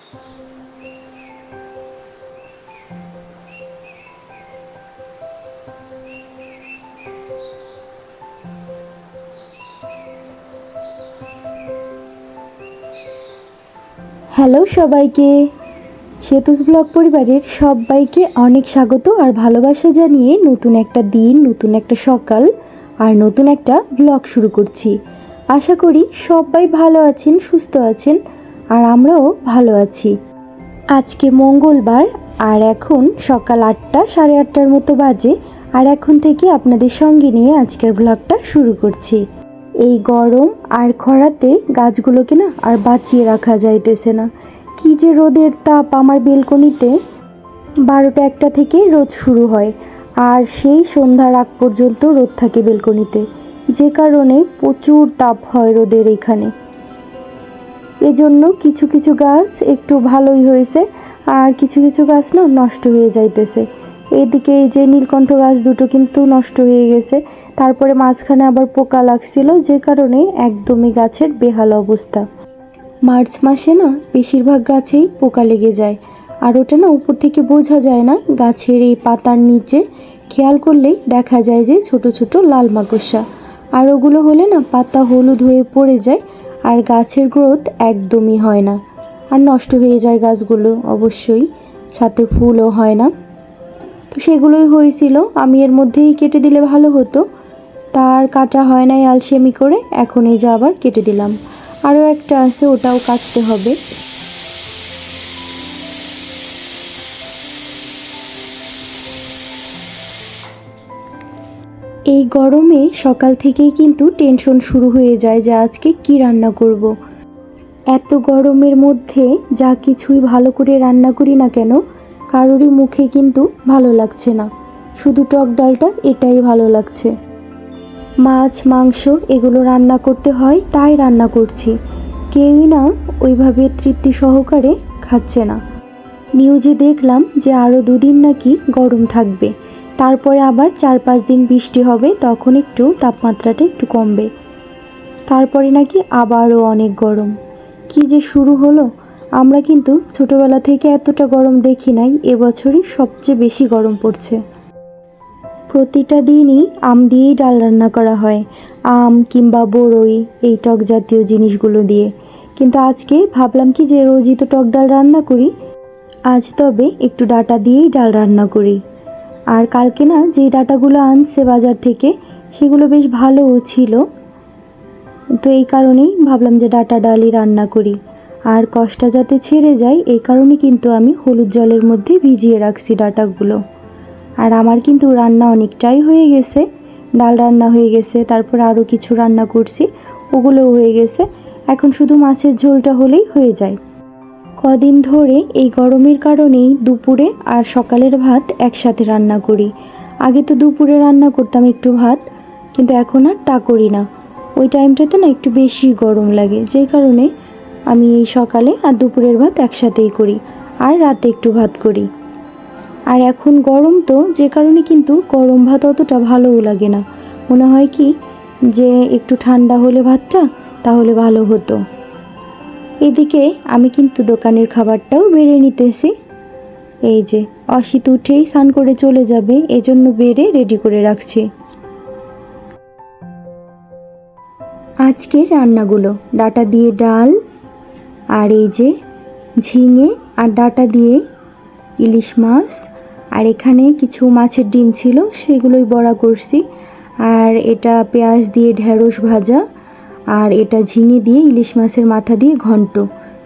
Hello সবাইকে, Setu's blog পরিবারের সবাইকে অনেক স্বাগত আর ভালোবাসা জানিয়ে নতুন একটা দিন, নতুন একটা সকাল আর নতুন একটা ব্লগ শুরু করছি। আশা করি সবাই ভালো আছেন, সুস্থ আছেন আর আমরাও ভালো আছি। আজকে মঙ্গলবার আর এখন সকাল 8টা, সাড়ে 8টার মতো বাজে। আর এখন থেকে আপনাদের সঙ্গে নিয়ে আজকের ব্লগটা শুরু করছি। এই গরম আর খরাতে গাছগুলোকে না আর বাঁচিয়ে রাখা যাইতেছে না। কি যে রোদের তাপ! আমার বেলকনিতে 12টা 1টা থেকে রোদ শুরু হয় আর সেই সন্ধ্যার আগ পর্যন্ত রোদ থাকে বেলকনিতে, যে কারণে প্রচুর তাপ হয় রোদের এখানে। এজন্য কিছু কিছু গাছ একটু ভালোই হয়েছে আর কিছু কিছু গাছ না নষ্ট হয়ে যাইতেছে। এদিকে এই যে নীলকণ্ঠ গাছ দুটো কিন্তু নষ্ট হয়ে গেছে, তারপরে মাঝখানে আবার পোকা লাগছিল, যে কারণে একদমই গাছের বেহাল অবস্থা। মার্চ মাসে না বেশিরভাগ গাছেই পোকা লেগে যায় আর ওটা না উপর থেকে বোঝা যায় না, গাছের এই পাতার নিচে খেয়াল করলেই দেখা যায় যে ছোট ছোট লাল মাকড়সা, আর ওগুলো হলে না পাতা হলুদ হয়ে পড়ে যায় আর গাছের গ্রোথ একদমই হয় না আর নষ্ট হয়ে যায় গাছগুলো, অবশ্যই সাথে ফুলও হয় না। তো সেগুলোই হয়েছিল, আমি এর মধ্যেই কেটে দিলে ভালো হতো, তার কাটা হয় নাই আলসেমি করে। এখন এই যে আবার কেটে দিলাম, আরও একটা আছে ওটাও কাটতে হবে। এই গরমে সকাল থেকেই কিন্তু টেনশন শুরু হয়ে যায় যে আজকে কি রান্না করব। এত গরমের মধ্যে যা কিছুই ভালো করে রান্না করি না কেন, কারোরই মুখে কিন্তু ভালো লাগছে না, শুধু টক ডালটা এটাই ভালো লাগছে। মাছ মাংস এগুলো রান্না করতে হয় তাই রান্না করছি, কেউই না ওইভাবে তৃপ্তি সহকারে খাচ্ছে না। নিউজে দেখলাম যে আরও 2 দিন নাকি গরম থাকবে, তারপরে আবার 4-5 দিন বৃষ্টি হবে, তখন একটু তাপমাত্রাটা একটু কমবে, তারপরে নাকি আবারও অনেক গরম। কি যে শুরু হলো! আমরা কিন্তু ছোটবেলা থেকে এতটা গরম দেখি নাই, এবছরই সবচেয়ে বেশি গরম পড়ছে। প্রতিটা দিনই আম দিয়েই ডাল রান্না করা হয়, আম কিংবা বড়ই, এই টক জাতীয় জিনিসগুলো দিয়ে। কিন্তু আজকে ভাবলাম কি যে রোজই তো টক ডাল রান্না করি, আজ তবে একটু ডাঁটা দিয়েই ডাল রান্না করি। আর কালকে না যে ডাঁটাগুলো আনছে বাজার থেকে, সেগুলো বেশ ভালোও ছিল, তো এই কারণেই ভাবলাম যে ডাঁটা ডালই রান্না করি। আর কষটা যাতে ছেড়ে যায় এই কারণে কিন্তু আমি হলুদ জলের মধ্যে ভিজিয়ে রাখছি ডাঁটাগুলো। আর আমার কিন্তু রান্না অনেকটাই হয়ে গেছে, ডাল রান্না হয়ে গেছে, তারপর আরও কিছু রান্না করছি, ওগুলোও হয়ে গেছে। এখন শুধু মাছের ঝোলটা হলেই হয়ে যায়। কদিন ধরে এই গরমের কারণেই দুপুরে আর সকালের ভাত একসাথে রান্না করি। আগে তো দুপুরে রান্না করতাম একটু ভাত, কিন্তু এখন আর তা করি না। ওই টাইমটাতে না একটু বেশি গরম লাগে, যেই কারণে আমি এই সকালে আর দুপুরের ভাত একসাথেই করি আর রাতে একটু ভাত করি। আর এখন গরম তো, যে কারণে কিন্তু গরম ভাত অতটা ভালোও লাগে না, মনে হয় কি যে একটু ঠান্ডা হলে ভাতটা তাহলে ভালো হতো। এদিকে আমি কিন্তু দোকানের খাবারটাও বেড়ে নিতেছি। এই যে অসিত উঠেই স্নান করে চলে যাবে, এজন্য বেড়ে রেডি করে রাখছি। আজকের রান্নাগুলো ডাঁটা দিয়ে ডাল, আর এই যে ঝিঙে আর ডাঁটা দিয়ে ইলিশ মাছ, আর এখানে কিছু মাছের ডিম ছিল সেগুলোই বড়া করছি, আর এটা পেঁয়াজ দিয়ে ঢেঁড়স ভাজা, আর এটা ঝিঙে দিয়ে ইলিশ মাছের মাথা দিয়ে ঘন্ট।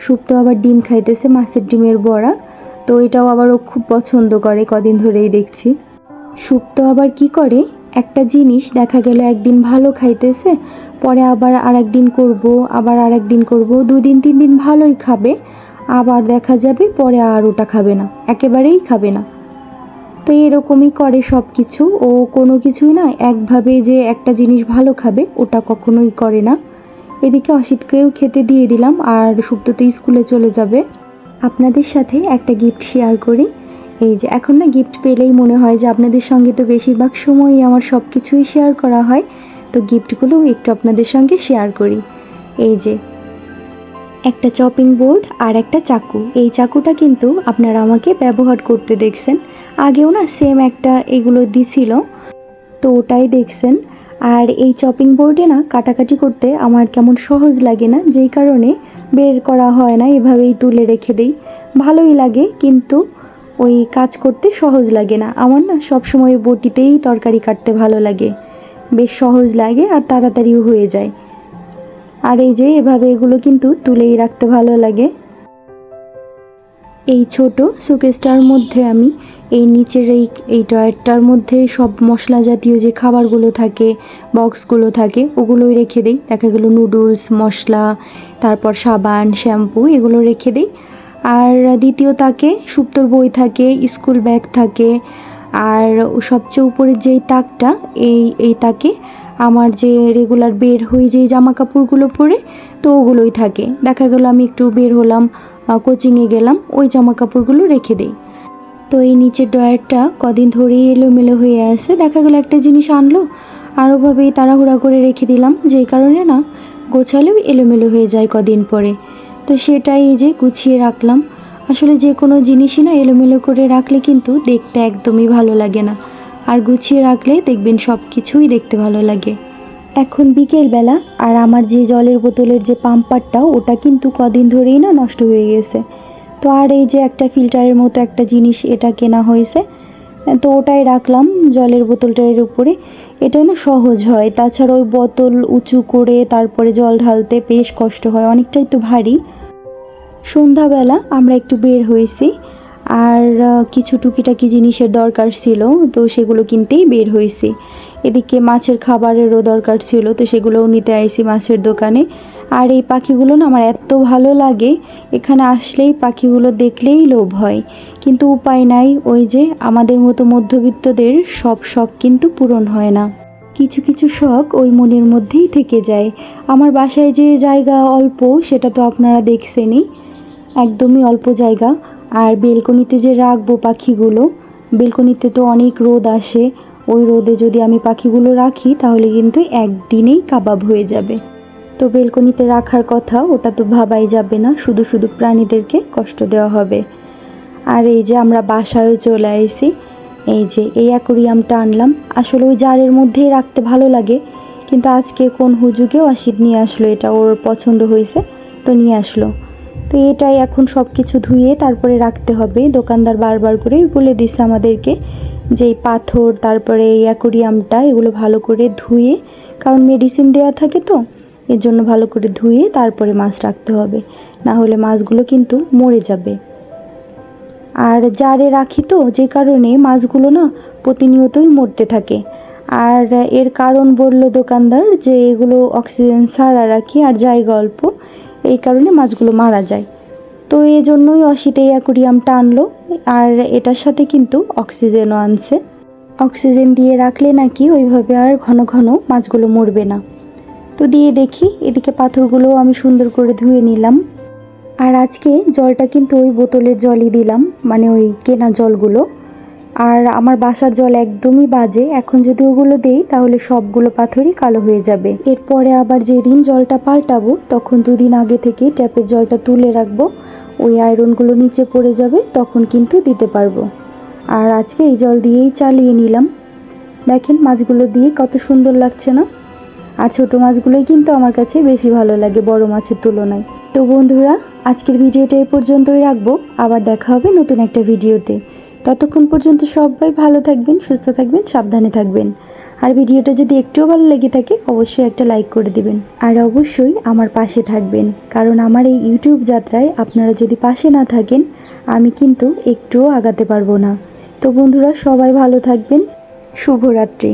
শুক্তো আবার ডিম খাইতেছে, মাছের ডিমের বড়া, তো এটাও আবার ও খুব পছন্দ করে, কদিন ধরেই দেখছি। শুক্তো আবার কি করে, একটা জিনিস দেখা গেল একদিন ভালো খাইতেছে, পরে আবার আর একদিন করবো, আবার আর একদিন করবো, 2 দিন 3 দিন ভালোই খাবে, আবার দেখা যাবে পরে আর ওটা খাবে না, একেবারেই খাবে না। তো এরকমই করে সব কিছু, ও কোনো কিছুই না একভাবে যে একটা জিনিস ভালো খাবে ওটা কখনোই করে না। এদিকে অসিতকেও খেতে দিয়ে দিলাম, আর সুপ্ত তো স্কুলে চলে যাবে। আপনাদের সাথে একটা গিফট শেয়ার করি। এই যে এখন না গিফট পেলেই মনে হয় যে আপনাদের সঙ্গে তো বেশিরভাগ সময়ই আমার সব কিছুই শেয়ার করা হয়, তো গিফটগুলো একটু আপনাদের সঙ্গে শেয়ার করি। এই যে একটা চপিং বোর্ড আর একটা চাকু। এই চাকুটা কিন্তু আপনারা আমাকে ব্যবহার করতে দেখছেন, আগেও না সেম একটা এগুলো দিছিল, তো ওটাই দেখছেন। আর এই চপিং বোর্ডে না কাটাকাটি করতে আমার কেমন সহজ লাগে না, যেই কারণে বের করা হয় না, এভাবেই তুলে রেখে দিই। ভালোই লাগে কিন্তু ওই কাজ করতে সহজ লাগে না। আমার না সবসময় বটিতেই তরকারি কাটতে ভালো লাগে, বেশ সহজ লাগে আর তাড়াতাড়িও হয়ে যায়। আর এই যে এভাবে এগুলো কিন্তু তুলেই রাখতে ভালো লাগে। এই ছোট শোকেসটার মধ্যে আমি এই নিচের এই টয়টার মধ্যে সব মশলা জাতীয় যে খাবারগুলো থাকে, বক্সগুলো থাকে, ওগুলোই রেখে দিই। দেখা গেলো নুডলস, মশলা, তারপর সাবান, শ্যাম্পু, এগুলো রেখে দিই। আর দ্বিতীয় তাকে সুপ্তর বই থাকে, স্কুল ব্যাগ থাকে, আর সবচেয়ে উপরের যেই তাকটা, এই তাকে আমার যে রেগুলার বের হয়ে যে জামা কাপড়গুলো পরে, তো ওগুলোই থাকে। দেখা গেলো আমি একটু বের হলাম, কোচিংয়ে গেলাম, ওই জামা কাপড়গুলো রেখে দিই। তো এই নিচের ড্রয়ারটা কদিন ধরেই এলোমেলো হয়ে আসে। দেখা গেলো একটা জিনিস আনলো আর ওভাবেই তাড়াহুড়া করে রেখে দিলাম, যেই কারণে না গোছালেও এলোমেলো হয়ে যায় কদিন পরে। তো সেটাই এই যে গুছিয়ে রাখলাম। আসলে যে কোনো জিনিসই না এলোমেলো করে রাখলে কিন্তু দেখতে একদমই ভালো লাগে না, আর গুছিয়ে রাখলে দেখবেন সব কিছুই দেখতে ভালো লাগে। এখন বিকেলবেলা, আর আমার যে জলের বোতলের যে পাম্পারটা, ওটা কিন্তু কদিন ধরেই না নষ্ট হয়ে গেছে। তো আর এই যে একটা ফিল্টারের মতো একটা জিনিস, এটা কেনা হয়েছে, তো ওটাই রাখলাম জলের বোতলটার উপরে। এটা না সহজ হয়, তাছাড়া ওই বোতল উঁচু করে তারপরে জল ঢালতে বেশ কষ্ট হয়, অনেকটাই তো ভারী। সন্ধ্যাবেলা আমরা একটু বের হয়েছি, আর কিছু টুকিটাকি জিনিসের দরকার ছিল, তো সেগুলো কিনতেই বের হয়েছি। এদিকে মাছের খাবারেরও দরকার ছিল, তো সেগুলোও নিতে আইছি মাছের দোকানে। আর এই পাখিগুলো না আমার এত ভালো লাগে, এখানে আসলেই পাখিগুলো দেখলেই লোভ হয়, কিন্তু উপায় নাই। ওই যে আমাদের মতো মধ্যবিত্তদের সব শখ কিন্তু পূরণ হয় না, কিছু কিছু শখ ওই মনের মধ্যেই থেকে যায়। আমার বাসায় যে জায়গা অল্প, সেটা তো আপনারা দেখছেনই, একদমই অল্প জায়গা। আর বেলকনিতে যে রাখবো পাখিগুলো, বেলকনিতে তো অনেক রোদ আসে, ওই রোদে যদি আমি পাখিগুলো রাখি তাহলে কিন্তু একদিনেই কাবাব হয়ে যাবে। তো বেলকনিতে রাখার কথা, ওটা তো ভাবাই যাবে না, শুধু শুধু প্রাণীদেরকে কষ্ট দেওয়া হবে। আর এই যে আমরা বাসায়ও চলে আসি। এই যে এই অ্যাকোরিয়ামটা আনলাম, আসলে ওই জারের মধ্যেই রাখতে ভালো লাগে, কিন্তু আজকে কোন হুজুগে অসিত নিয়ে আসলো, এটা ওর পছন্দ হয়েছে তো নিয়ে আসলো। তো এটাই এখন সব কিছু ধুয়ে তারপরে রাখতে হবে। দোকানদার বারবার করে বলে দিছে আমাদেরকে যে এই পাথর, তারপরে এই অ্যাকোরিয়ামটা, এগুলো ভালো করে ধুয়ে, কারণ মেডিসিন দেওয়া থাকে তো, এর জন্য ভালো করে ধুয়ে তারপরে মাছ রাখতে হবে, না হলে মাছগুলো কিন্তু মরে যাবে। আর জারে রাখি তো, যে কারণে মাছগুলো না প্রতিনিয়তই মরতে থাকে। আর এর কারণ বলল দোকানদার যে এগুলো অক্সিজেন ছাড়া রাখি আর জায়গা অল্প, এই কারণে মাছগুলো মারা যায়। তো এই জন্যই অসিত এই অ্যাকোরিয়ামটা আনলো, আর এটার সাথে কিন্তু অক্সিজেনও আনছে। অক্সিজেন দিয়ে রাখলে নাকি ওইভাবে আর ঘন ঘন মাছগুলো মরবে না। তো দিয়ে দেখি, এদিকে পাথরগুলো আমি সুন্দর করে ধুয়ে নিলাম। আর আজকে জলটা কিন্তু ওই বোতলের জলই দিলাম, মানে ওই কেনা জলগুলো। আর আমার বাসার জল একদমই বাজে, এখন যদি ওগুলো দেই তাহলে সবগুলো পাথরই কালো হয়ে যাবে। এরপরে আবার যেদিন জলটা পাল্টাবো, তখন 2 দিন আগে থেকে ট্যাপের জলটা তুলে রাখবো, ওই আয়রনগুলো নিচে পড়ে যাবে, তখন কিন্তু দিতে পারবো। আর আজকে এই জল দিয়েই চালিয়ে নিলাম। দেখেন মাছগুলো দিয়ে কত সুন্দর লাগছে না? আর ছোটো মাছগুলোই কিন্তু আমার কাছে বেশি ভালো লাগে বড় মাছের তুলনায়। তো বন্ধুরা, আজকের ভিডিওটা এই পর্যন্তই রাখবো, আবার দেখা হবে নতুন একটা ভিডিওতে। ততক্ষণ পর্যন্ত সবাই ভালো থাকবেন, সুস্থ থাকবেন, সাবধানে থাকবেন। আর ভিডিওটা যদি একটুও ভালো লেগে থাকে অবশ্যই একটা লাইক করে দিবেন, আর অবশ্যই আমার পাশে থাকবেন, কারণ আমার এই ইউটিউব যাত্রায় আপনারা যদি পাশে না থাকেন আমি কিন্তু একটুও আগাতে পারবো না। তো বন্ধুরা, সবাই ভালো থাকবেন, শুভরাত্রি।